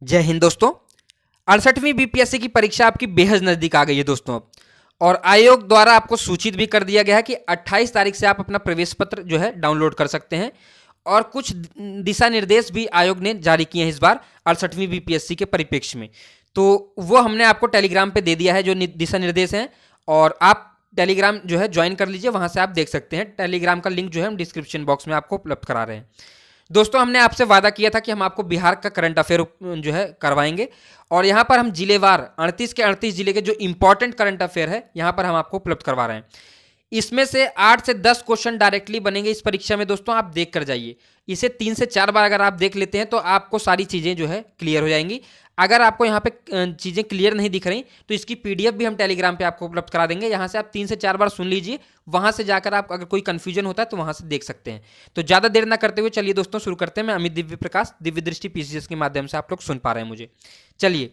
जय हिंद दोस्तों। 68वीं बीपीएससी की परीक्षा आपकी बेहद नज़दीक आ गई है दोस्तों अब। और आयोग द्वारा आपको सूचित भी कर दिया गया है कि 28 तारीख से आप अपना प्रवेश पत्र जो है डाउनलोड कर सकते हैं। और कुछ दिशा निर्देश भी आयोग ने जारी किए हैं इस बार 68वीं बीपीएससी के परिप्रेक्ष्य में। तो वो हमने आपको टेलीग्राम पे दे दिया है जो दिशा निर्देश हैं, और आप टेलीग्राम जो है ज्वाइन कर लीजिए, वहाँ से आप देख सकते हैं। टेलीग्राम का लिंक जो है हम डिस्क्रिप्शन बॉक्स में आपको उपलब्ध करा रहे हैं। दोस्तों, हमने आपसे वादा किया था कि हम आपको बिहार का करंट अफेयर जो है करवाएंगे, और यहाँ पर हम जिलेवार 38 के 38 जिले के जो इंपॉर्टेंट करंट अफेयर है यहाँ पर हम आपको उपलब्ध करवा रहे हैं। इसमें से 8 से 10 क्वेश्चन डायरेक्टली बनेंगे इस परीक्षा में दोस्तों, आप देख कर जाइए। इसे 3 से 4 बार अगर आप देख लेते हैं तो आपको सारी चीज़ें जो है क्लियर हो जाएंगी। अगर आपको यहाँ पे चीज़ें क्लियर नहीं दिख रही तो इसकी पीडीएफ भी हम टेलीग्राम पे आपको उपलब्ध करा देंगे। यहाँ से आप 3 से 4 बार सुन लीजिए, वहाँ से जाकर आप अगर कोई कन्फ्यूजन होता है तो वहाँ से देख सकते हैं। तो ज़्यादा देर ना करते हुए चलिए दोस्तों शुरू करते हैं। मैं अमित दिव्य प्रकाश, दिव्य दृष्टि पीसीएस के माध्यम से आप लोग सुन पा रहे हैं मुझे। चलिए,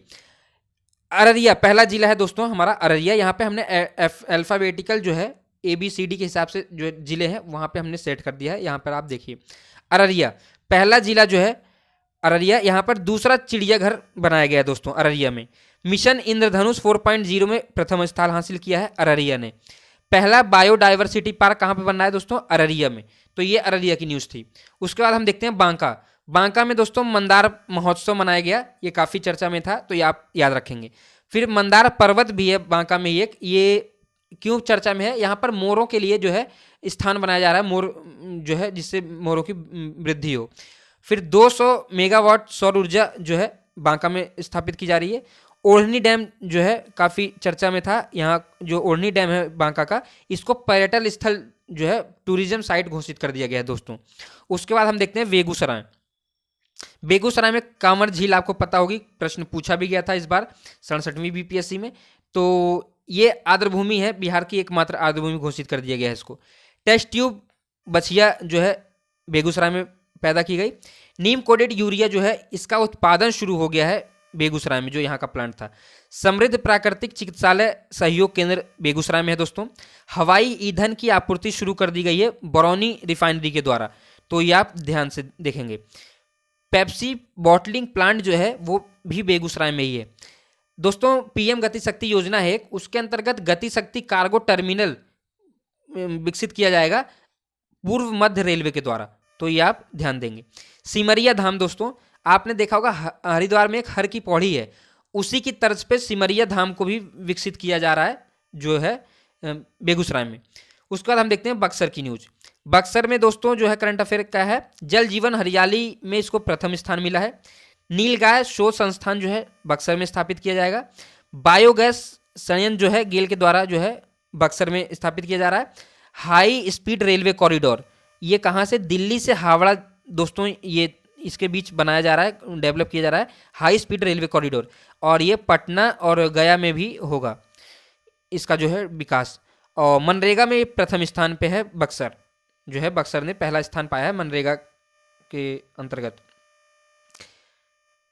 अररिया पहला जिला है दोस्तों हमारा अररिया। यहाँ पे हमने अल्फ़ाबेटिकल जो है ABCD के हिसाब से जो जिले हैं वहाँ पे हमने सेट कर दिया है। यहाँ पर आप देखिए अररिया पहला जिला जो है अररिया। यहाँ पर दूसरा चिड़ियाघर बनाया गया है दोस्तों अररिया में। मिशन इंद्रधनुष 4.0 में प्रथम स्थान हासिल किया है अररिया ने। पहला बायोडाइवर्सिटी पार्क कहाँ पे बन रहा है दोस्तों? अररिया में। तो ये अररिया की न्यूज़ थी। उसके बाद हम देखते हैं बांका। बांका में दोस्तों मंदार महोत्सव मनाया गया, ये काफ़ी चर्चा में था तो ये आप याद रखेंगे। फिर मंदार पर्वत भी है बांका में एक, ये क्यों चर्चा में है? यहाँ पर मोरों के लिए जो है स्थान बनाया जा रहा है, मोर जो है जिससे मोरों की वृद्धि हो। फिर 200 मेगावाट सौर ऊर्जा जो है बांका में स्थापित की जा रही है। ओढ़नी डैम जो है काफ़ी चर्चा में था। यहाँ जो ओढ़नी डैम है बांका का, इसको पर्यटन स्थल जो है टूरिज्म साइट घोषित कर दिया गया है दोस्तों। उसके बाद हम देखते हैं बेगूसराय। बेगूसराय में कांवर झील आपको पता होगी, प्रश्न पूछा भी गया था इस बार 67वीं बीपीएससी में। तो ये आर्द्रभूमि है, बिहार की एकमात्र आर्द्रभूमि घोषित कर दिया गया है इसको। टेस्ट ट्यूब बछिया जो है बेगूसराय में पैदा की गई। नीम कोडेड यूरिया जो है इसका उत्पादन शुरू हो गया है बेगूसराय में, जो यहाँ का प्लांट था। समृद्ध प्राकृतिक चिकित्सालय सहयोग केंद्र बेगूसराय में है दोस्तों। हवाई ईंधन की आपूर्ति शुरू कर दी गई है बरौनी रिफाइनरी के द्वारा, तो ये आप ध्यान से देखेंगे। पेप्सी बॉटलिंग प्लांट जो है वो भी बेगूसराय में ही है दोस्तों। पीएम गति शक्ति योजना है, उसके अंतर्गत गति शक्ति कार्गो टर्मिनल विकसित किया जाएगा पूर्व मध्य रेलवे के द्वारा, तो ये आप ध्यान देंगे। सिमरिया धाम दोस्तों, आपने देखा होगा हरिद्वार में एक हर की पौड़ी है, उसी की तर्ज पे सिमरिया धाम को भी विकसित किया जा रहा है जो है बेगूसराय में। उसके बाद हम देखते हैं बक्सर की न्यूज। बक्सर में दोस्तों जो है करंट अफेयर का है, जल जीवन हरियाली में इसको प्रथम स्थान मिला है। नीलगाय शोध संस्थान जो है बक्सर में स्थापित किया जाएगा। बायोगैस संयंत्र जो है गेल के द्वारा जो है बक्सर में स्थापित किया जा रहा है। हाई स्पीड रेलवे कॉरिडोर, ये कहाँ से? दिल्ली से हावड़ा दोस्तों, ये इसके बीच बनाया जा रहा है, डेवलप किया जा रहा है हाई स्पीड रेलवे कॉरिडोर, और ये पटना और गया में भी होगा इसका जो है विकास। और मनरेगा में प्रथम स्थान पे है बक्सर, जो है बक्सर ने पहला स्थान पाया है मनरेगा के अंतर्गत।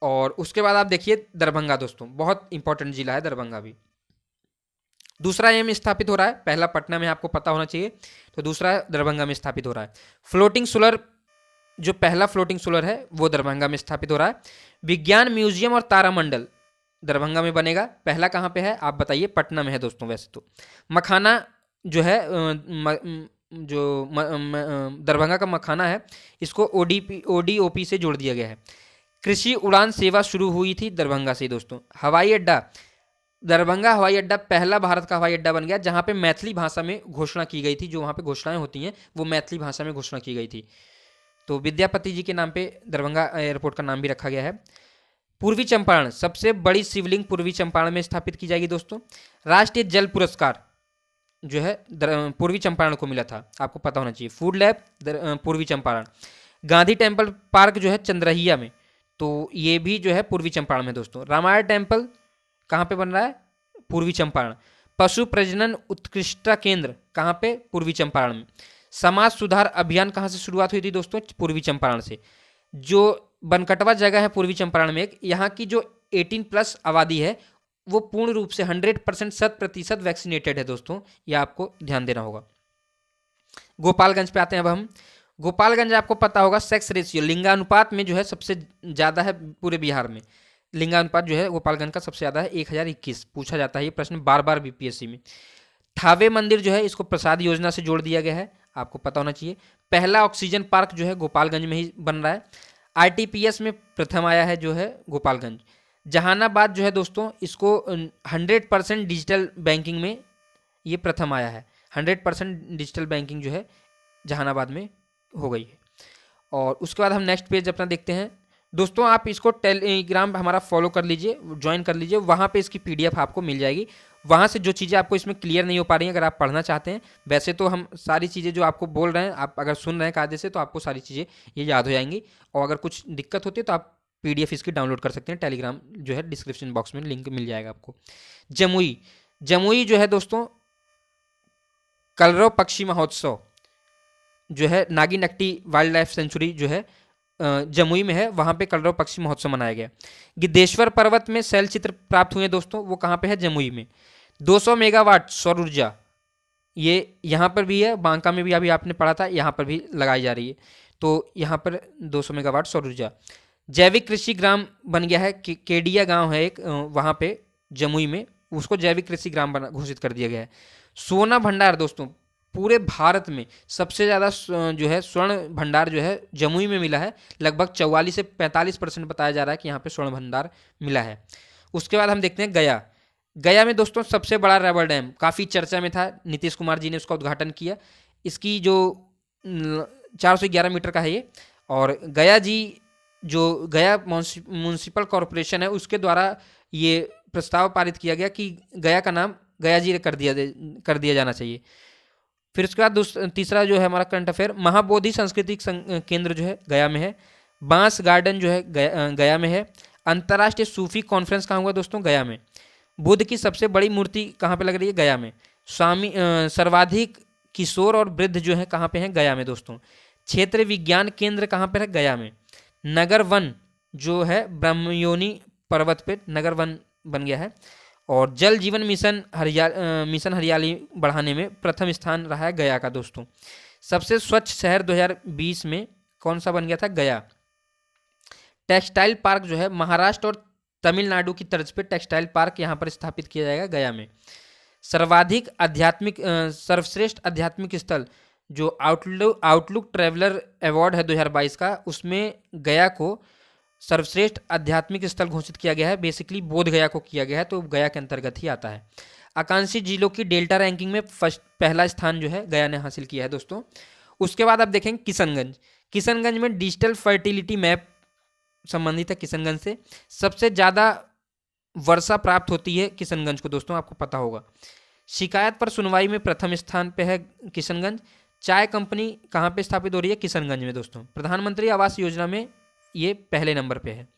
और उसके बाद आप देखिए दरभंगा दोस्तों, बहुत इंपॉर्टेंट जिला है दरभंगा भी। दूसरा एम स्थापित हो रहा है, पहला पटना में आपको पता होना चाहिए, तो दूसरा दरभंगा में स्थापित हो रहा है। फ्लोटिंग सोलर, जो पहला फ्लोटिंग सोलर है वो दरभंगा में स्थापित हो रहा है। विज्ञान म्यूजियम और तारामंडल दरभंगा में बनेगा, पहला कहाँ पे है आप बताइए? पटना में है दोस्तों वैसे तो। मखाना जो है दरभंगा का मखाना है, इसको ODOP से जोड़ दिया गया है। कृषि उड़ान सेवा शुरू हुई थी दरभंगा से दोस्तों। हवाई अड्डा, दरभंगा हवाई अड्डा पहला भारत का हवाई अड्डा बन गया जहाँ पे मैथिली भाषा में घोषणा की गई थी। जो वहाँ पे घोषणाएं होती हैं वो मैथिली भाषा में घोषणा की गई थी। तो विद्यापति जी के नाम पे दरभंगा एयरपोर्ट का नाम भी रखा गया है। पूर्वी चंपारण, सबसे बड़ी शिवलिंग पूर्वी चंपारण में स्थापित की जाएगी दोस्तों। राष्ट्रीय जल पुरस्कार जो है पूर्वी चंपारण को मिला था, आपको पता होना चाहिए। फूड लैब पूर्वी चंपारण। गांधी टेम्पल पार्क जो है चंद्रहिया में, तो ये भी जो है पूर्वी चंपारण में दोस्तों। रामायण टेम्पल कहाँ पे बन रहा है? पूर्वी चंपारण। पशु प्रजनन उत्कृष्टता केंद्र कहाँ पे? पूर्वी चंपारण में। समाज सुधार अभियान कहाँ से शुरुआत हुई थी दोस्तों? पूर्वी चंपारण से। जो बनकटवा जगह है पूर्वी चंपारण में एक, यहाँ की जो 18+ आबादी है वो पूर्ण रूप से 100% 100% वैक्सीनेटेड है दोस्तों, यह आपको ध्यान देना होगा। गोपालगंज पे आते हैं अब हम। गोपालगंज आपको पता होगा सेक्स रेशियो लिंगानुपात में जो है सबसे ज़्यादा है पूरे बिहार में। लिंगानुपात जो है गोपालगंज का सबसे ज़्यादा है 1021। पूछा जाता है ये प्रश्न बार बार बीपीएससी में। थावे मंदिर जो है इसको प्रसाद योजना से जोड़ दिया गया है, आपको पता होना चाहिए। पहला ऑक्सीजन पार्क जो है गोपालगंज में ही बन रहा है। आरटीपीएस में प्रथम आया है जो है गोपालगंज। जहानाबाद जो है दोस्तों इसको 100% डिजिटल बैंकिंग में ये प्रथम आया है। 100% डिजिटल बैंकिंग जो है जहानाबाद में हो गई है। और उसके बाद हम नेक्स्ट पेज अपना देखते हैं दोस्तों। आप इसको टेलीग्राम हमारा फॉलो कर लीजिए, ज्वाइन कर लीजिए, वहाँ पे इसकी पीडीएफ आपको मिल जाएगी। वहाँ से जो चीज़ें आपको इसमें क्लियर नहीं हो पा रही हैं, अगर आप पढ़ना चाहते हैं, वैसे तो हम सारी चीज़ें जो आपको बोल रहे हैं, आप अगर सुन रहे हैं कायदे से, तो आपको सारी चीज़ें ये याद हो जाएंगी। और अगर कुछ दिक्कत होती है तो आप पीडीएफ इसकी डाउनलोड कर सकते हैं। टेलीग्राम जो है डिस्क्रिप्शन बॉक्स में लिंक मिल जाएगा आपको। जमुई जो है दोस्तों कलरव पक्षी महोत्सव जो है नागिनट्टी वाइल्ड लाइफ सेंचुरी जो है जमुई में है, वहाँ पे कलरव पक्षी महोत्सव मनाया गया। गिद्धेश्वर पर्वत में शैल चित्र प्राप्त हुए दोस्तों, वो कहाँ पे है? जमुई में। 200 मेगावाट सौर ऊर्जा ये यहाँ पर भी है, बांका में भी अभी आपने पढ़ा था, यहाँ पर भी लगाई जा रही है। तो यहाँ पर 200 मेगावाट सौर ऊर्जा। जैविक कृषि ग्राम बन गया है, केडिया गाँव है एक वहाँ पे जमुई में, उसको जैविक कृषि ग्राम घोषित कर दिया गया है। सोना भंडार दोस्तों पूरे भारत में सबसे ज़्यादा जो है स्वर्ण भंडार जो है जमुई में मिला है। लगभग 44 से 45% बताया जा रहा है कि यहाँ पे स्वर्ण भंडार मिला है। उसके बाद हम देखते हैं गया में दोस्तों सबसे बड़ा रबर डैम काफ़ी चर्चा में था, नीतीश कुमार जी ने उसका उद्घाटन किया। इसकी जो 411 मीटर का है ये, और गया म्यूनसिपल कॉरपोरेशन है उसके द्वारा ये प्रस्ताव पारित किया गया कि गया का नाम गया जी कर दिया जाना चाहिए। फिर उसके बाद तीसरा जो है हमारा करंट अफेयर, महाबोधि सांस्कृतिक केंद्र जो है गया में है। बांस गार्डन जो है गया में है। अंतर्राष्ट्रीय सूफी कॉन्फ्रेंस कहाँ हुआ दोस्तों? गया में। बुद्ध की सबसे बड़ी मूर्ति कहाँ पे लग रही है? गया में। सर्वाधिक किशोर और वृद्ध जो है कहाँ पे हैं? गया में दोस्तों। क्षेत्र विज्ञान केंद्र कहाँ पर है? गया में। नगर वन जो है ब्रह्मयोनी पर्वत पे नगर वन बन गया है। और जल जीवन मिशन हरियाली बढ़ाने में प्रथम स्थान रहा है गया का दोस्तों। सबसे स्वच्छ शहर 2020 में कौन सा बन गया था? गया। टेक्सटाइल पार्क जो है महाराष्ट्र और तमिलनाडु की तर्ज पे टेक्सटाइल पार्क यहाँ पर स्थापित किया जाएगा गया में। सर्वश्रेष्ठ आध्यात्मिक स्थल जो आउटलुक ट्रैवलर अवार्ड है 2022 का, उसमें गया को सर्वश्रेष्ठ आध्यात्मिक स्थल घोषित किया गया है। बेसिकली बोध गया को किया गया है, तो गया के अंतर्गत ही आता है। आकांक्षी जिलों की डेल्टा रैंकिंग में पहला स्थान जो है गया ने हासिल किया है दोस्तों। उसके बाद आप देखेंगे किशनगंज में डिजिटल फर्टिलिटी मैप संबंधित है। किशनगंज से सबसे ज़्यादा वर्षा प्राप्त होती है किशनगंज को दोस्तों, आपको पता होगा। शिकायत पर सुनवाई में प्रथम स्थान पे है किशनगंज। चाय कंपनी कहाँ पे स्थापित हो रही है? किशनगंज में दोस्तों। प्रधानमंत्री आवास योजना में ये पहले नंबर पे है।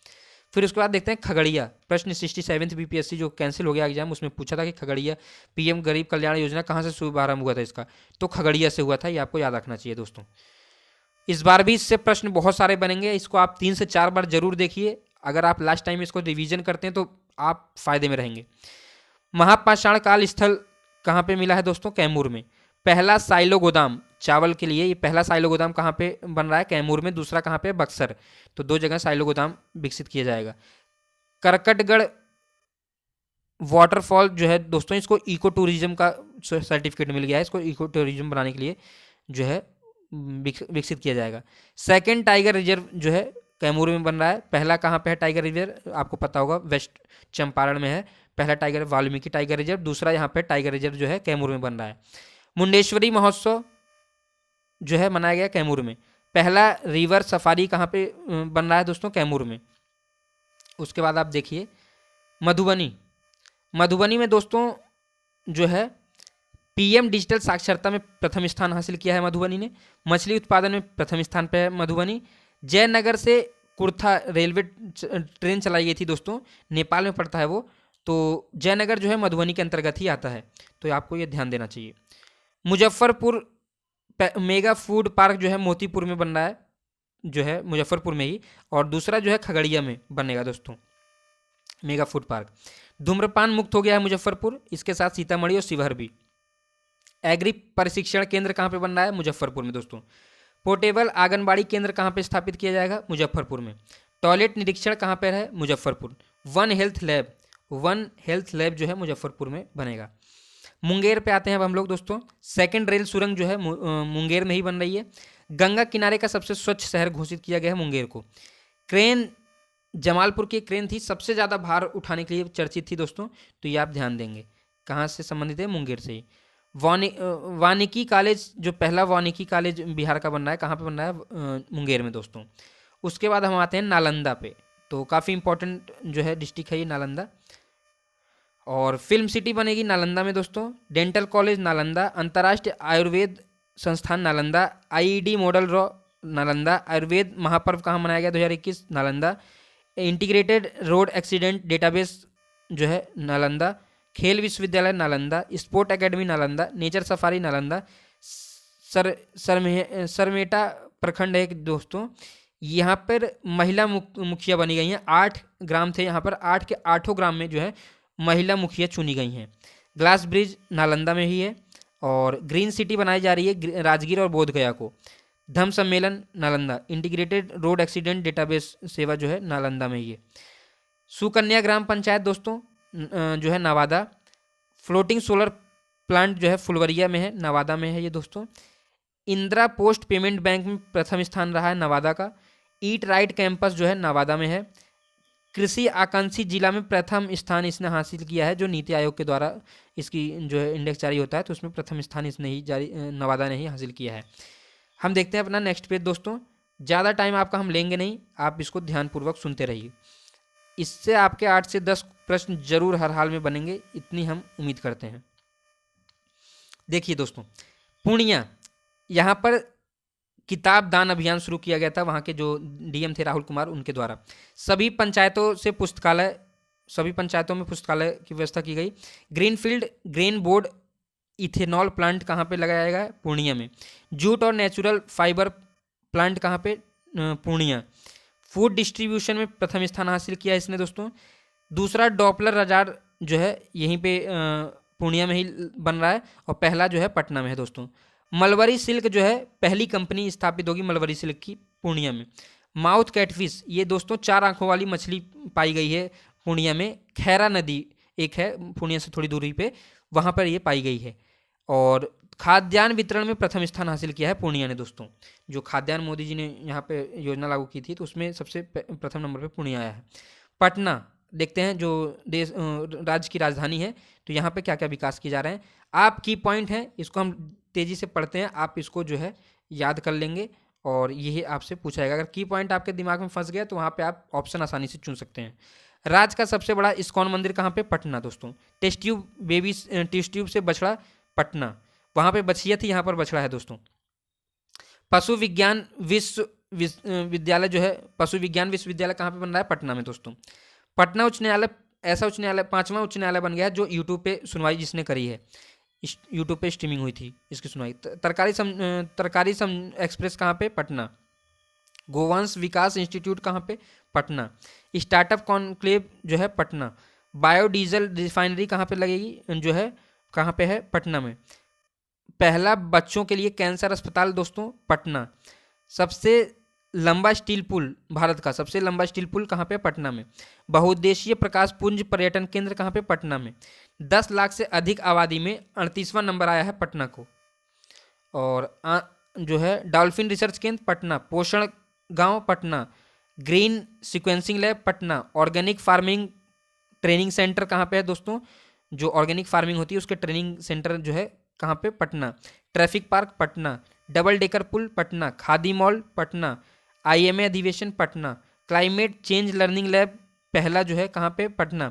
फिर उसके बाद देखते हैं खगड़िया। प्रश्न 67th बीपीएससी जो कैंसिल हो गया एग्जाम, उसमें पूछा था कि खगड़िया पीएम गरीब कल्याण योजना कहाँ से शुभारंभ हुआ था इसका, तो खगड़िया से हुआ था। ये आपको याद रखना चाहिए दोस्तों। इस बार भी इससे प्रश्न बहुत सारे बनेंगे, इसको आप 3 से 4 बार जरूर देखिए। अगर आप लास्ट टाइम इसको रिवीजन करते हैं तो आप फायदे में रहेंगे। महापाषाण काल स्थल कहाँ पे मिला है दोस्तों? कैमूर में। पहला साइलो गोदाम चावल के लिए, ये पहला साइलो गोदाम कहाँ पे बन रहा है? कैमूर में। दूसरा कहाँ पे? बक्सर। तो 2 जगह साइलो गोदाम विकसित किया जाएगा। करकटगढ़ वाटरफॉल जो है दोस्तों, इसको इको टूरिज्म का सर्टिफिकेट मिल गया है। इसको इको टूरिज्म बनाने के लिए जो है विकसित किया जाएगा। सेकेंड टाइगर रिजर्व जो है कैमूर में बन रहा है। पहला कहाँ पे है टाइगर रिजर्व? आपको पता होगा वेस्ट चंपारण में है पहला टाइगर, वाल्मीकि टाइगर रिजर्व। दूसरा यहाँ पे टाइगर रिजर्व जो है कैमूर में बन रहा है। मुंडेश्वरी महोत्सव जो है मनाया गया कैमूर में। पहला रिवर सफारी कहाँ पे बन रहा है दोस्तों? कैमूर में। उसके बाद आप देखिए मधुबनी में दोस्तों जो है पीएम डिजिटल साक्षरता में प्रथम स्थान हासिल किया है मधुबनी ने। मछली उत्पादन में प्रथम स्थान पे है मधुबनी। जयनगर से कुर्था रेलवे ट्रेन चलाई गई थी दोस्तों, नेपाल में पड़ता है वो, तो जयनगर जो है मधुबनी के अंतर्गत ही आता है, तो आपको ये ध्यान देना चाहिए। मुजफ्फरपुर मेगा फूड पार्क जो है मोतीपुर में बन रहा है, जो है मुजफ्फरपुर में ही, और दूसरा जो है खगड़िया में बनेगा दोस्तों मेगा फूड पार्क। धूम्रपान मुक्त हो गया है मुजफ्फरपुर, इसके साथ सीतामढ़ी और शिवहर भी। एग्री प्रशिक्षण केंद्र कहाँ पे बन रहा है? मुजफ्फरपुर में दोस्तों। पोर्टेबल आंगनबाड़ी केंद्र कहाँ पे स्थापित किया जाएगा? मुजफ्फरपुर में। टॉयलेट निरीक्षण कहाँ पर है? मुजफ्फरपुर। वन हेल्थ लैब जो है मुजफ्फरपुर में बनेगा। मुंगेर पे आते हैं अब हम लोग दोस्तों। सेकंड रेल सुरंग जो है मुंगेर में ही बन रही है। गंगा किनारे का सबसे स्वच्छ शहर घोषित किया गया है मुंगेर को। क्रेन, जमालपुर की क्रेन थी, सबसे ज़्यादा भार उठाने के लिए चर्चित थी दोस्तों, तो ये आप ध्यान देंगे। कहाँ से संबंधित है? मुंगेर से ही। वानिकी कॉलेज, जो पहला वानिकी कॉलेज बिहार का बन रहा है, कहाँ पे बन रहा है? मुंगेर में दोस्तों। उसके बाद हम आते हैं नालंदा पे, तो काफ़ी इंपॉर्टेंट जो है डिस्ट्रिक्ट है ये नालंदा। और फिल्म सिटी बनेगी नालंदा में दोस्तों। डेंटल कॉलेज नालंदा, अंतर्राष्ट्रीय आयुर्वेद संस्थान नालंदा, आईईडी मॉडल रॉ नालंदा, आयुर्वेद महापर्व कहाँ मनाया गया? 2021 Nalanda. Integrated road accident database जो है नालंदा, खेल विश्वविद्यालय Nalanda, sport academy Nalanda, nature safari Nalanda. Sarmera प्रखंड है दोस्तों, यहाँ पर महिला मुखिया बनी गई हैं। 8 ग्राम थे यहाँ पर, 8 के 8 ग्राम में जो है महिला मुखिया चुनी गई हैं। ग्लास ब्रिज नालंदा में ही है। और ग्रीन सिटी बनाई जा रही है राजगीर और बोधगया को। धम्म सम्मेलन Nalanda, integrated road accident database सेवा जो है नालंदा में ही है। सुकन्या ग्राम पंचायत दोस्तों जो है नवादा। फ्लोटिंग सोलर प्लांट जो है फुलवरिया में है, नवादा में है ये दोस्तों। इंदिरा पोस्ट पेमेंट बैंक में प्रथम स्थान रहा है नवादा का। ईट राइट कैंपस जो है नवादा में है। कृषि आकांक्षी जिला में प्रथम स्थान इसने हासिल किया है, जो नीति आयोग के द्वारा इसकी जो है इंडेक्स जारी होता है, तो उसमें प्रथम स्थान इसने ही नवादा ने ही हासिल किया है। हम देखते हैं अपना नेक्स्ट पेज दोस्तों। ज़्यादा टाइम आपका हम लेंगे नहीं, आप इसको ध्यानपूर्वक सुनते रहिए। इससे आपके 8 से 10 प्रश्न जरूर हर हाल में बनेंगे, इतनी हम उम्मीद करते हैं। देखिए दोस्तों, पूर्णिया, यहाँ पर किताब दान अभियान शुरू किया गया था, वहाँ के जो डीएम थे राहुल कुमार, उनके द्वारा। सभी पंचायतों में पुस्तकालय की व्यवस्था की गई। Greenfield grain board ethanol plant कहाँ पे लगाया जाएगा? पूर्णिया में। जूट और नेचुरल फाइबर प्लांट कहाँ पे? पूर्णिया। फूड डिस्ट्रीब्यूशन में प्रथम स्थान हासिल किया इसने दोस्तों। दूसरा डॉपलर रडार जो है यहीं पे पूर्णिया में ही बन रहा है, और पहला जो है पटना में है दोस्तों। मलबरी सिल्क जो है पहली कंपनी स्थापित होगी मलबरी सिल्क की पूर्णिया में। माउथ कैटफिश, ये दोस्तों 4 आंखों वाली मछली पाई गई है पूर्णिया में। खैरा नदी एक है पूर्णिया से थोड़ी दूरी पे, वहाँ पर ये पाई गई है। और खाद्यान्न वितरण में प्रथम स्थान हासिल किया है पूर्णिया ने दोस्तों। जो खाद्यान्न मोदी जी ने यहाँ पे योजना लागू की थी, तो उसमें सबसे प्रथम नंबर पे पूर्णिया आया है। पटना देखते हैं, जो देश राज्य की राजधानी है, तो यहाँ पे क्या क्या विकास किए जा रहे हैं। आप की पॉइंट हैं, इसको हम तेज़ी से पढ़ते हैं, आप इसको जो है याद कर लेंगे, और यही आपसे पूछा जाएगा। अगर की पॉइंट आपके दिमाग में फंस गया तो वहाँ पे आप ऑप्शन आसानी से चुन सकते हैं। राज्य का सबसे बड़ा इस्कॉन मंदिर कहाँ पे? पटना दोस्तों। टेस्ट ट्यूब से बछड़ा, पटना। वहाँ पे बछिया थी, यहाँ पर बछड़ा है दोस्तों। पशु विज्ञान विश्वविद्यालय जो है, पशु विज्ञान विश्वविद्यालय कहाँ पे बन रहा है? पटना में दोस्तों। पटना उच्च न्यायालय ऐसा उच्च न्यायालय, 5वां उच्च न्यायालय बन गया है जो यूट्यूब पे सुनवाई जिसने करी है, यूट्यूब पे स्ट्रीमिंग हुई थी इसकी सुनवाई। तरकारी एक्सप्रेस कहाँ पे? पटना। गोवंश विकास इंस्टीट्यूट कहाँ पे? पटना। स्टार्टअप कॉन्क्लेव जो है पटना। बायोडीजल रिफाइनरी कहाँ पे लगेगी? जो है कहाँ पे है? पटना में। पहला बच्चों के लिए कैंसर अस्पताल दोस्तों, पटना। सबसे लंबा स्टील पुल, भारत का सबसे लंबा स्टील पुल कहाँ पे? पटना में। बहुउद्देशीय प्रकाश पुंज पर्यटन केंद्र कहाँ पे? पटना में। 10 लाख से अधिक आबादी में 38वां नंबर आया है पटना को। और जो है डॉल्फिन रिसर्च केंद्र पटना। पोषण गांव Patna. Green sequencing lab Patna. Organic farming training centre कहाँ पे है दोस्तों? जो ऑर्गेनिक फार्मिंग होती है उसके ट्रेनिंग सेंटर जो है कहाँ पे? Patna. Traffic park Patna. Double decker पुल पटना। खादी मॉल पटना। IMA अधिवेशन Patna. Climate change learning lab पहला जो है कहाँ पे? पटना।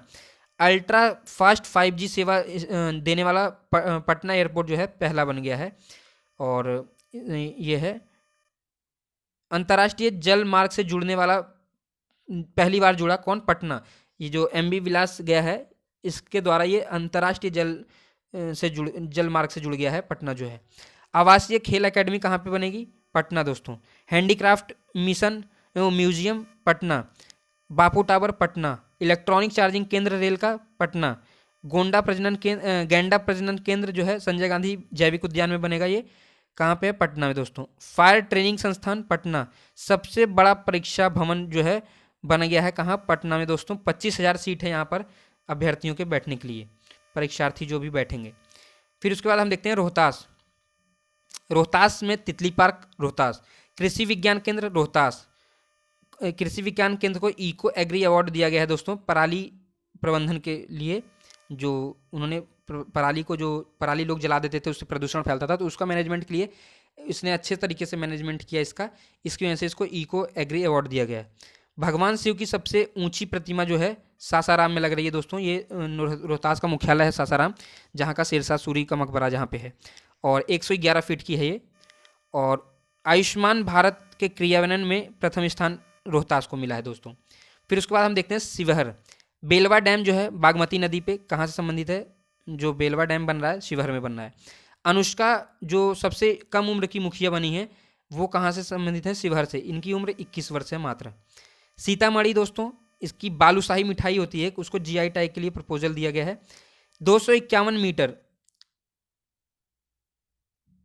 अल्ट्रा फास्ट 5G सेवा देने वाला पटना एयरपोर्ट जो है पहला बन गया है। और ये है अंतर्राष्ट्रीय जल मार्ग से जुड़ने वाला, पहली बार जुड़ा कौन? पटना। ये जो MB विलास गया है, इसके द्वारा ये अंतर्राष्ट्रीय जल मार्ग से जुड़ गया है पटना जो है। आवासीय खेल एकेडमी कहाँ पे बनेगी? पटना दोस्तों। Handicraft mission museum Patna. Bapu tower Patna. Electronic charging केंद्र रेल का पटना। गैंडा प्रजनन केंद्र जो है संजय गांधी जैविक उद्यान में बनेगा, ये कहाँ पे है? पटना में दोस्तों। फायर ट्रेनिंग संस्थान पटना। सबसे बड़ा परीक्षा भवन जो है बन गया है कहाँ, पटना में दोस्तों। 25,000 सीट है यहाँ पर अभ्यर्थियों के बैठने के लिए, परीक्षार्थी जो भी बैठेंगे। फिर उसके बाद हम देखते हैं रोहतास। रोहतास में तितली पार्क रोहतास, कृषि विज्ञान केंद्र रोहतास। कृषि विज्ञान केंद्र को इको एग्री अवार्ड दिया गया है दोस्तों, पराली प्रबंधन के लिए। जो उन्होंने पराली को, जो पराली लोग जला देते थे उससे प्रदूषण फैलता था, तो उसका मैनेजमेंट के लिए इसने अच्छे तरीके से मैनेजमेंट किया इसका, इसकी वजह से इसको इको एग्री अवार्ड दिया गया है। भगवान शिव की सबसे ऊंची प्रतिमा जो है सासाराम में लग रही है दोस्तों। ये रोहतास का मुख्यालय है सासाराम, जहाँ का शेरशाह सूरी का मकबरा जहाँ पे है, और 111 फीट की है ये। और आयुष्मान भारत के क्रियान्वयन में प्रथम स्थान रोहतास को मिला है दोस्तों। फिर उसके बाद हम देखते हैं शिवहर। बेलवा डैम जो है बागमती नदी पे कहाँ से संबंधित है, जो बेलवा डैम बन रहा है शिवहर में बन रहा है। अनुष्का जो सबसे कम उम्र की मुखिया बनी है वो कहाँ से संबंधित है, शिवहर से। इनकी उम्र 21 वर्ष है मात्र। सीतामढ़ी दोस्तों, इसकी बालूशाही मिठाई होती है, उसको जीआई टैग के लिए प्रपोजल दिया गया है। 251 मीटर,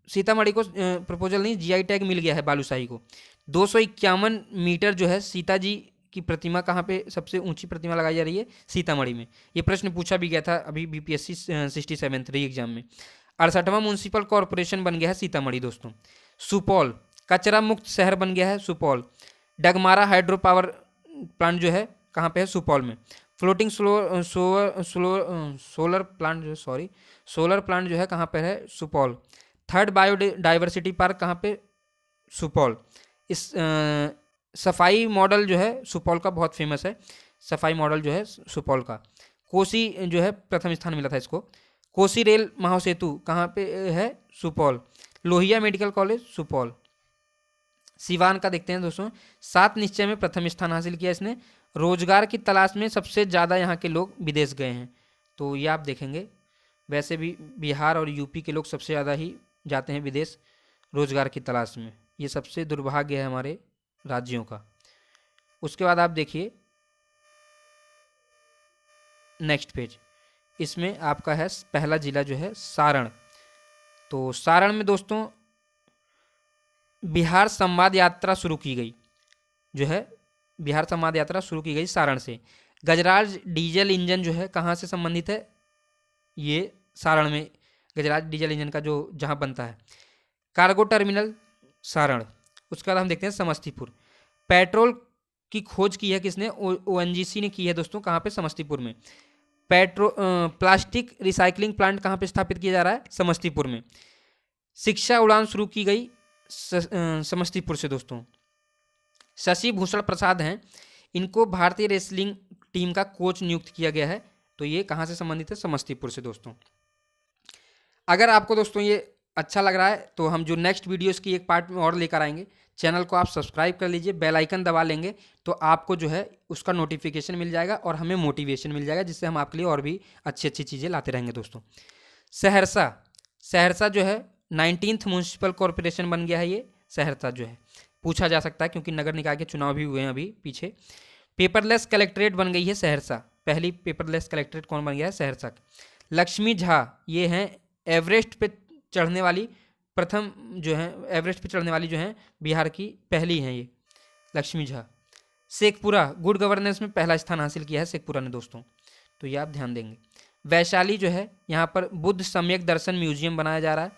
सीतामढ़ी को प्रपोजल नहीं, जीआई टैग मिल गया है बालूशाही को। 251 मीटर जो है सीता जी की प्रतिमा कहाँ पे सबसे ऊंची प्रतिमा लगाई जा रही है, सीतामढ़ी में। ये प्रश्न पूछा भी गया था अभी बीपीएससी 67 री एग्जाम में। 68वां म्यूनसिपल कॉरपोरेशन बन गया है सीतामढ़ी दोस्तों। सुपौल कचरा मुक्त शहर बन गया है Supaul. Dagmara hydro power plant जो है कहाँ पे है, सुपौल में। फ्लोटिंग सोलर प्लांट जो, सोलर प्लांट जो है कहाँ पर है, सुपौल। थर्ड बायोडाइवर्सिटी पार्क कहाँ पे, सुपौल। इस सफाई मॉडल जो है सुपौल का बहुत फेमस है, सफाई मॉडल जो है सुपौल का। कोसी जो है प्रथम स्थान मिला था इसको। कोसी रेल महासेतु कहाँ पे है, सुपौल। Lohia medical college Supaul. सिवान का देखते हैं दोस्तों, 7 निश्चय में प्रथम स्थान हासिल किया इसने। रोजगार की तलाश में सबसे ज़्यादा यहाँ के लोग विदेश गए हैं, तो ये आप देखेंगे। वैसे भी बिहार और यूपी के लोग सबसे ज़्यादा ही जाते हैं विदेश रोजगार की तलाश में, ये सबसे दुर्भाग्य है हमारे राज्यों का। उसके बाद आप देखिए नेक्स्ट पेज, इसमें आपका है पहला जिला जो है सारण। तो सारण में दोस्तों बिहार संवाद यात्रा शुरू की गई, जो है बिहार संवाद यात्रा शुरू की गई सारण से। गजराज डीजल इंजन जो है कहाँ से संबंधित है, ये सारण में गजराज डीजल इंजन का जो जहाँ बनता है। Cargo terminal Saran. उसके बाद हम देखते हैं समस्तीपुर। पेट्रोल की खोज की है किसने, ओएनजीसी ने की है दोस्तों, कहाँ पे, समस्तीपुर में। प्लास्टिक रिसाइकलिंग प्लांट कहाँ पे स्थापित किया जा रहा है, समस्तीपुर में। शिक्षा उड़ान शुरू की गई समस्तीपुर से दोस्तों। शशि भूषण प्रसाद हैं, इनको भारतीय रेसलिंग टीम का कोच नियुक्त किया गया है, तो ये कहाँ से संबंधित है, समस्तीपुर से दोस्तों। अगर आपको दोस्तों ये अच्छा लग रहा है तो हम जो नेक्स्ट वीडियोस की एक पार्ट में और लेकर आएंगे, चैनल को आप सब्सक्राइब कर लीजिए, बेल आइकन दबा लेंगे तो आपको जो है उसका नोटिफिकेशन मिल जाएगा और हमें मोटिवेशन मिल जाएगा, जिससे हम आपके लिए और भी अच्छी अच्छी चीज़ें लाते रहेंगे दोस्तों। सहरसा जो है 19th म्यूनसिपल कॉरपोरेशन बन गया है ये सहरसा जो है, पूछा जा सकता है क्योंकि नगर निकाय के चुनाव भी हुए हैं अभी पीछे। पेपरलेस कलेक्ट्रेट बन गई है सहरसा, पहली पेपरलेस कलेक्ट्रेट कौन बन गया है, सहरसा। लक्ष्मी झा ये हैं एवरेस्ट पे चढ़ने वाली प्रथम जो है, एवरेस्ट पे चढ़ने वाली जो है बिहार की पहली हैं ये लक्ष्मी झा। शेखपुरा गुड गवर्नेंस में पहला स्थान हासिल किया है शेखपुरा ने दोस्तों, तो ये आप ध्यान देंगे। वैशाली जो है यहाँ पर बुद्ध सम्यक दर्शन म्यूजियम बनाया जा रहा है।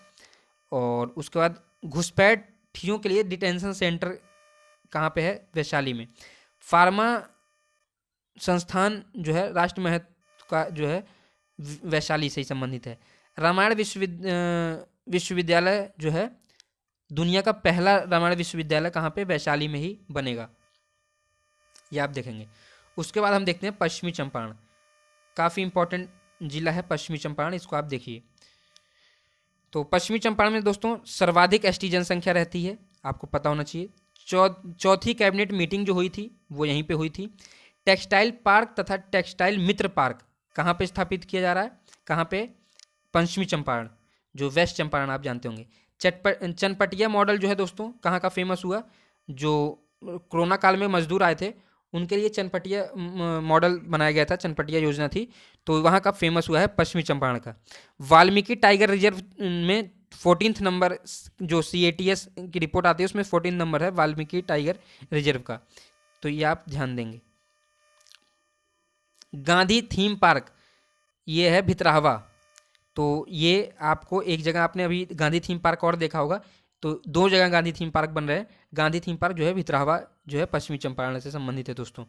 और उसके बाद घुसपैठियों के लिए डिटेंशन सेंटर कहाँ पे है, वैशाली में। फार्मा संस्थान जो है राष्ट्र महत्व का जो है वैशाली से ही संबंधित है। रामायण विश्वविद्यालय जो है दुनिया का पहला रामायण विश्वविद्यालय कहाँ पे, वैशाली में ही बनेगा, ये आप देखेंगे। उसके बाद हम देखते हैं पश्चिमी चंपारण, काफ़ी इंपॉर्टेंट जिला है पश्चिमी चंपारण, इसको आप देखिए। तो पश्चिमी चंपारण में दोस्तों सर्वाधिक एसटी जनसंख्या रहती है, आपको पता होना चाहिए। चौथी कैबिनेट मीटिंग जो हुई थी वो यहीं पे हुई थी। टेक्सटाइल पार्क तथा टेक्सटाइल मित्र पार्क कहाँ पे स्थापित किया जा रहा है, कहाँ पे, पश्चिमी चंपारण, जो वेस्ट चंपारण आप जानते होंगे। चनपटिया मॉडल जो है दोस्तों कहाँ का फेमस हुआ, जो कोरोना काल में मजदूर आए थे उनके लिए चनपटिया मॉडल बनाया गया था, चनपटिया योजना थी, तो वहाँ का फेमस हुआ है पश्चिमी चंपारण का। वाल्मीकि टाइगर रिजर्व में 14th नंबर जो CATS की रिपोर्ट आती है उसमें 14 नंबर है वाल्मीकि टाइगर रिजर्व का, तो ये आप ध्यान देंगे। गांधी थीम पार्क ये है भितराहवा। तो ये आपको एक जगह आपने अभी गांधी थीम पार्क और देखा होगा, तो 2 जगह गांधी थीम पार्क बन रहे हैं। गांधी थीम पार्क जो है भितराहवा जो है पश्चिमी चंपारण से संबंधित है दोस्तों।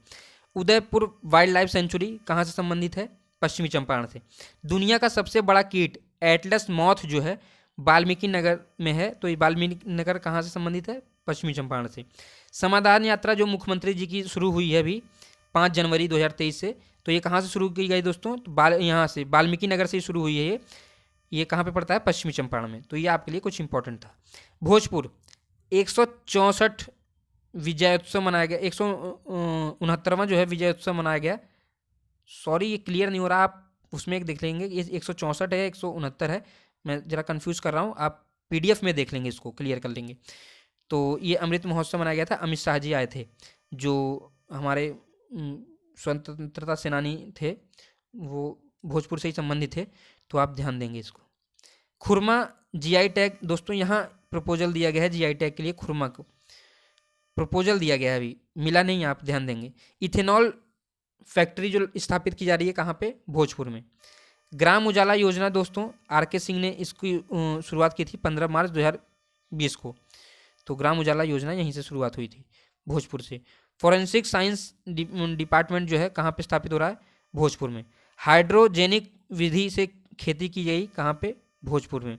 उदयपुर वाइल्ड लाइफ सेंचुरी कहाँ से संबंधित है? पश्चिमी चंपारण से। दुनिया का सबसे बड़ा कीट एटलस मॉथ जो है वाल्मीकि नगर में है, तो ये वाल्मीकि नगर कहाँ से संबंधित है? पश्चिमी चंपारण से। समाधान यात्रा जो मुख्यमंत्री जी की शुरू हुई है अभी 5 जनवरी 2023 से, तो ये कहाँ से शुरू की गई दोस्तों? तो यहाँ से वाल्मीकि नगर से शुरू हुई है ये कहाँ पे पड़ता है? पश्चिमी चंपारण में। तो ये आपके लिए कुछ इंपॉर्टेंट था। भोजपुर 164 विजयोत्सव मनाया गया, 169वां जो है विजयोत्सव मनाया गया। सॉरी ये क्लियर नहीं हो रहा, आप उसमें एक देख लेंगे, ये 164 है 169 है, मैं जरा कंफ्यूज कर रहा हूँ, आप PDF में देख लेंगे, इसको क्लियर कर लेंगे। तो ये अमृत महोत्सव मनाया गया था। अमित शाह जी आए थे जो हमारे स्वतंत्रता सेनानी थे, वो भोजपुर से ही संबंधित थे, तो आप ध्यान देंगे इसको। खुरमा GI टैग दोस्तों यहाँ प्रपोजल दिया गया है, GI टैग के लिए खुरमा को प्रपोजल दिया गया है, अभी मिला नहीं, आप ध्यान देंगे। इथेनॉल फैक्ट्री जो स्थापित की जा रही है कहाँ पे? भोजपुर में। ग्राम उजाला योजना दोस्तों RK सिंह ने इसकी शुरुआत की थी 15 मार्च 2020 को, तो ग्राम उजाला योजना यहीं से शुरुआत हुई थी भोजपुर से। फॉरेंसिक साइंस डिपार्टमेंट जो है कहाँ पे स्थापित हो रहा है? भोजपुर में। हाइड्रोजेनिक विधि से खेती की गई कहाँ पे? भोजपुर में।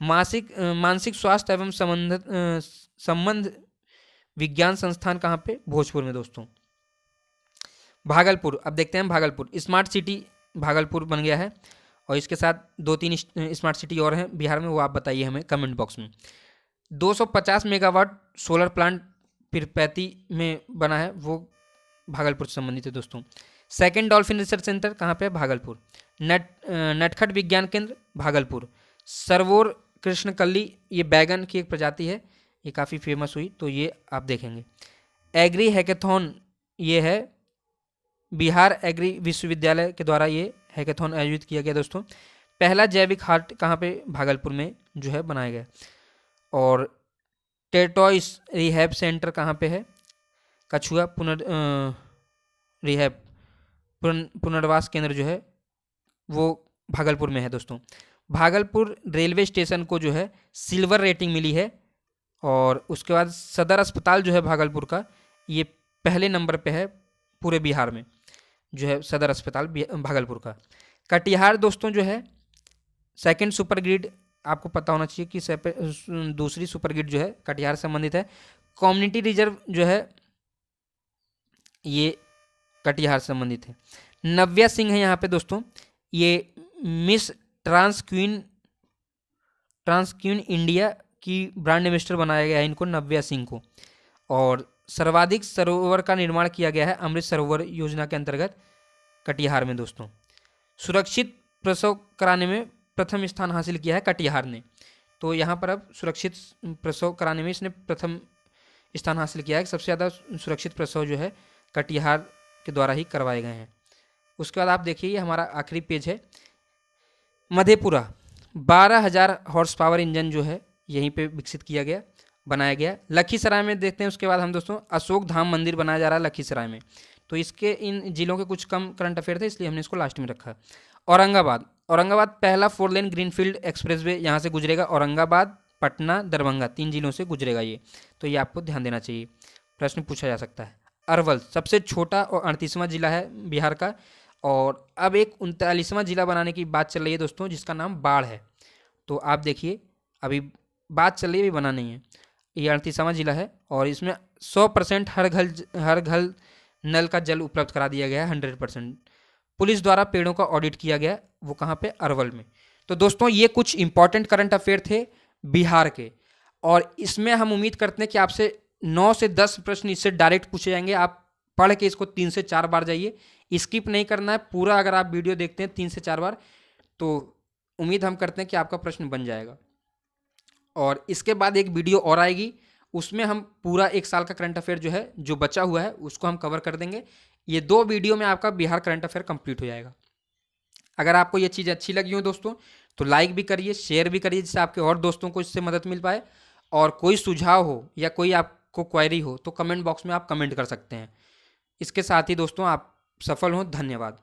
मानसिक स्वास्थ्य एवं संबंध विज्ञान संस्थान कहाँ पे? भोजपुर में दोस्तों। भागलपुर, अब देखते हैं भागलपुर। स्मार्ट सिटी भागलपुर बन गया है, और इसके साथ 2-3 स्मार्ट सिटी और हैं बिहार में, वो आप बताइए हमें कमेंट बॉक्स में। 250 मेगावाट सोलर प्लांट पीरपैती में बना है, वो भागलपुर से संबंधित है दोस्तों। सेकेंड डॉल्फिन रिसर्च सेंटर कहाँ पे है? भागलपुर। नटखट विज्ञान केंद्र भागलपुर। सरवोर कृष्णकल्ली ये बैगन की एक प्रजाति है, ये काफ़ी फेमस हुई, तो ये आप देखेंगे। एग्री हैकेथॉन ये है बिहार एग्री विश्वविद्यालय के द्वारा ये हैकेथॉन आयोजित किया गया दोस्तों। पहला जैविक हाट कहाँ पे? भागलपुर में जो है बनाया गया। और टेटॉइस रिहैब सेंटर कहाँ पे है? कछुआ पुनर्वास केंद्र जो है वो भागलपुर में है दोस्तों। भागलपुर रेलवे स्टेशन को जो है सिल्वर रेटिंग मिली है, और उसके बाद सदर अस्पताल जो है भागलपुर का, ये पहले नंबर पे है पूरे बिहार में, जो है सदर अस्पताल भागलपुर का। कटिहार दोस्तों जो है सेकंड सुपर ग्रिड, आपको पता होना चाहिए कि दूसरी सुपर ग्रिड जो है कटिहार से संबंधित है। कम्युनिटी रिजर्व जो है ये कटिहार से संबंधित है। नव्या सिंह है यहाँ पे दोस्तों, ये मिस ट्रांस क्वीन इंडिया की ब्रांड एम्बेसडर बनाया गया है इनको, नव्या सिंह को। और सर्वाधिक सरोवर का निर्माण किया गया है अमृत सरोवर योजना के अंतर्गत कटिहार में दोस्तों। सुरक्षित प्रसव कराने में प्रथम स्थान हासिल किया है कटिहार ने, तो यहाँ पर अब सुरक्षित प्रसव कराने में इसने प्रथम स्थान हासिल किया है। सबसे ज़्यादा सुरक्षित प्रसव जो है कटिहार के द्वारा ही करवाए गए हैं। उसके बाद आप देखिए ये हमारा आखिरी पेज है। मधेपुरा 12,000 हॉर्स पावर इंजन जो है यहीं पे विकसित किया गया, बनाया गया। लखीसराय में देखते हैं उसके बाद हम दोस्तों, अशोक धाम मंदिर बनाया जा रहा है लखीसराय में, तो इसके इन जिलों के कुछ कम करंट अफेयर थे इसलिए हमने इसको लास्ट में रखा। औरंगाबाद पहला 4 लेन ग्रीनफील्ड एक्सप्रेसवे यहाँ से गुजरेगा, औरंगाबाद पटना दरभंगा 3 जिलों से गुजरेगा ये, तो ये आपको ध्यान देना चाहिए, प्रश्न पूछा जा सकता है। अरवल सबसे छोटा और 38वां जिला है बिहार का, और अब एक 39वां जिला बनाने की बात चल रही है दोस्तों जिसका नाम बाढ़ है। तो आप देखिए अभी बात चल रही है, अभी बना नहीं है। ये 38वां जिला है और इसमें 100% हर घर नल का जल उपलब्ध करा दिया गया है 100%। पुलिस द्वारा पेड़ों का ऑडिट किया गया, वो कहाँ पे? अरवल में। तो दोस्तों ये कुछ इंपॉर्टेंट करंट अफेयर थे बिहार के, और इसमें हम उम्मीद करते हैं कि आपसे 9 से 10 प्रश्न इससे डायरेक्ट पूछे जाएंगे। आप पढ़ के इसको 3 से 4 बार जाइए, स्किप नहीं करना है पूरा। अगर आप वीडियो देखते हैं 3 से 4 बार तो उम्मीद हम करते हैं कि आपका प्रश्न बन जाएगा। और इसके बाद एक वीडियो और आएगी, उसमें हम पूरा 1 साल का करंट अफेयर जो है जो बचा हुआ है उसको हम कवर कर देंगे। ये 2 वीडियो में आपका बिहार करंट अफेयर कंप्लीट हो जाएगा। अगर आपको ये चीज़ अच्छी लगी हो दोस्तों तो लाइक भी करिए, शेयर भी करिए, जिससे आपके और दोस्तों को इससे मदद मिल पाए। और कोई सुझाव हो या कोई आपको क्वेरी हो तो कमेंट बॉक्स में आप कमेंट कर सकते हैं। इसके साथ ही दोस्तों आप सफल हों। धन्यवाद।